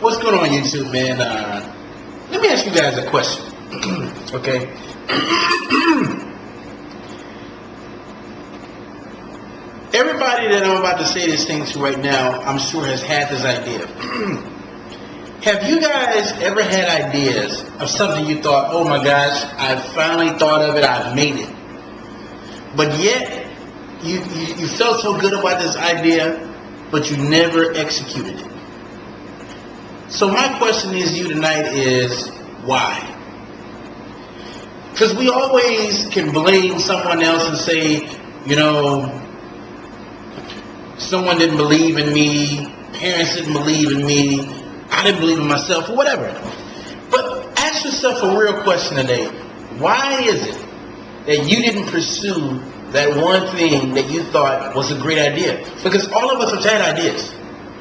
What's going on, YouTube, man? Let me ask you guys a question. Okay. Everybody that I'm about to say this thing to right now, I'm sure has had this idea. Have you guys ever had ideas of something you thought, oh my gosh, I finally thought of it, I've made it. But yet, you felt so good about this idea, but you never executed it. So my question is to you tonight is, why? Because we always can blame someone else and say, you know, someone didn't believe in me, parents didn't believe in me, I didn't believe in myself, or whatever. But ask yourself a real question today. Why is it that you didn't pursue that one thing that you thought was a great idea? Because all of us have had ideas.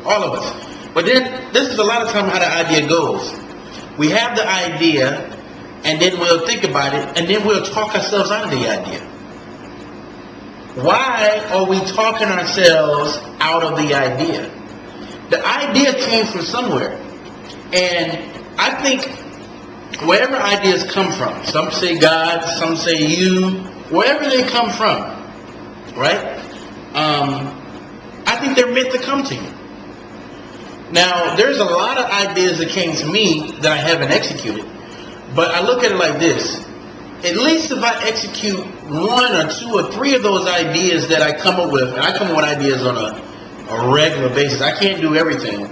All of us. But then, this is a lot of time how the idea goes. We have the idea, and then we'll think about it, and then we'll talk ourselves out of the idea. Why are we talking ourselves out of the idea? The idea came from somewhere. And I think wherever ideas come from, some say God, some say you, wherever they come from, right? I think they're meant to come to you. Now, there's a lot of ideas that came to me that I haven't executed. But I look at it like this. At least if I execute one or two or three of those ideas that I come up with, and I come up with ideas on a regular basis, I can't do everything.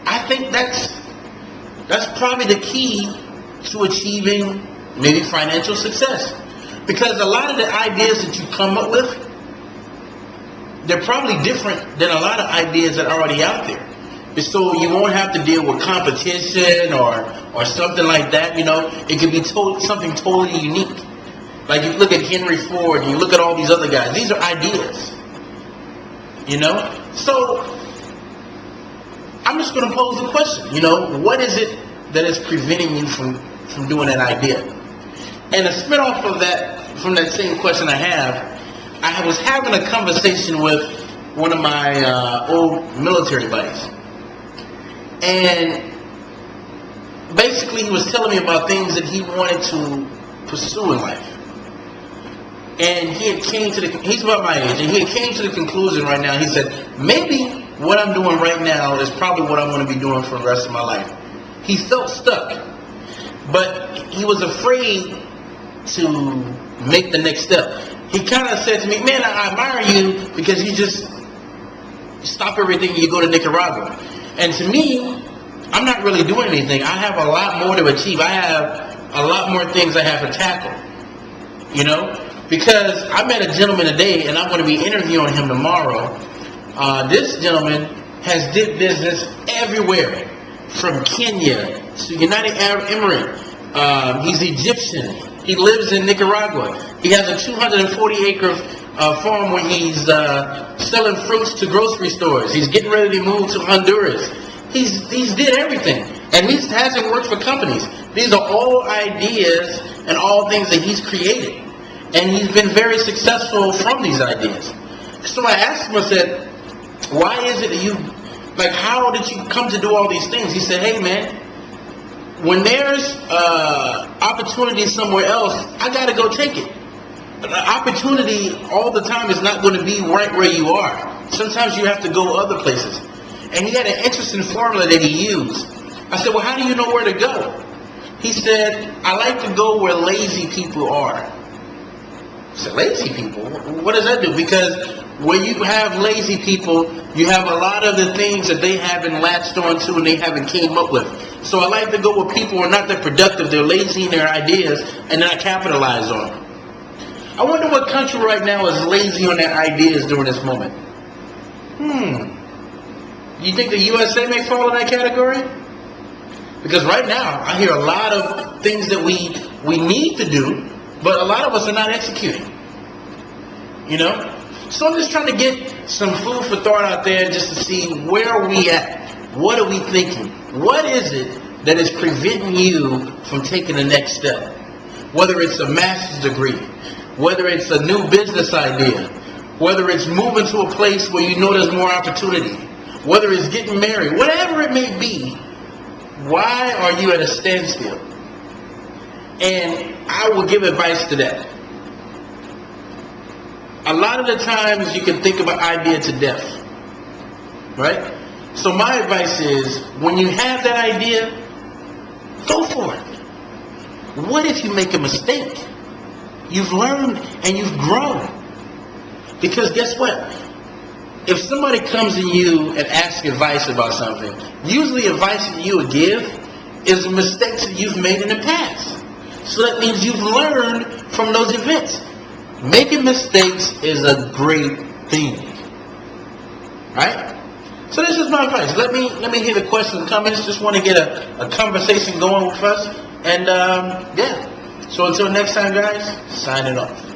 I think that's probably the key to achieving maybe financial success. Because a lot of the ideas that you come up with, they're probably different than a lot of ideas that are already out there. So you won't have to deal with competition or something like that. You know, it could be something totally unique. Like you look at Henry Ford and you look at all these other guys. These are ideas. You know? So I'm just going to pose the question. You know, what is it that is preventing you from doing that idea? And a spin off of that, from that same question I was having a conversation with one of my old military buddies. And basically he was telling me about things that he wanted to pursue in life. And he's about my age, and he had came to the conclusion right now, he said, maybe what I'm doing right now is probably what I'm going to be doing for the rest of my life. He felt stuck, but he was afraid to make the next step. He kind of said to me, man, I admire you because you just stop everything and you go to Nicaragua. And to me, I'm not really doing anything. I have a lot more to achieve. I have a lot more things I have to tackle. You know? Because I met a gentleman today, and I'm going to be interviewing him tomorrow. This gentleman has did business everywhere. From Kenya to United Arab Emirates. He's Egyptian. He lives in Nicaragua. He has a 240-acre farm where he's selling fruits to grocery stores. He's getting ready to move to Honduras. He's did everything, and he hasn't worked for companies. These are all ideas and all things that he's created, and he's been very successful from these ideas. So I asked him, I said, why is it that you, like, how did you come to do all these things? He said, hey man, when there's opportunity somewhere else, I got to go take it. Opportunity all the time is not going to be right where you are. Sometimes you have to go other places. And he had an interesting formula that he used. I said, well, how do you know where to go? He said, I like to go where lazy people are. I said, lazy people? What does that do? Because when you have lazy people, you have a lot of the things that they haven't latched onto and they haven't came up with. So I like to go where people are not that productive, they're lazy in their ideas and not capitalize on them. I wonder what country right now is lazy on their ideas during this moment. You think the USA may fall in that category? Because right now, I hear a lot of things that we need to do, but a lot of us are not executing. You know? So I'm just trying to get some food for thought out there just to see where are we at? What are we thinking? What is it that is preventing you from taking the next step? Whether it's a master's degree, whether it's a new business idea, whether it's moving to a place where you know there's more opportunity, whether it's getting married, whatever it may be, Why are you at a standstill? And I will give advice to that. A lot of the times you can think of an idea to death, right? So my advice is, when you have that idea, go for it. What if you make a mistake? You've learned and you've grown. Because guess what? If somebody comes to you and asks advice about something, usually advice that you would give is mistakes that you've made in the past. So that means you've learned from those events. Making mistakes is a great thing. Right? So this is my advice. Let me hear the questions and comments. Just want to get a conversation going with us. And yeah. So until next time, guys, signing off.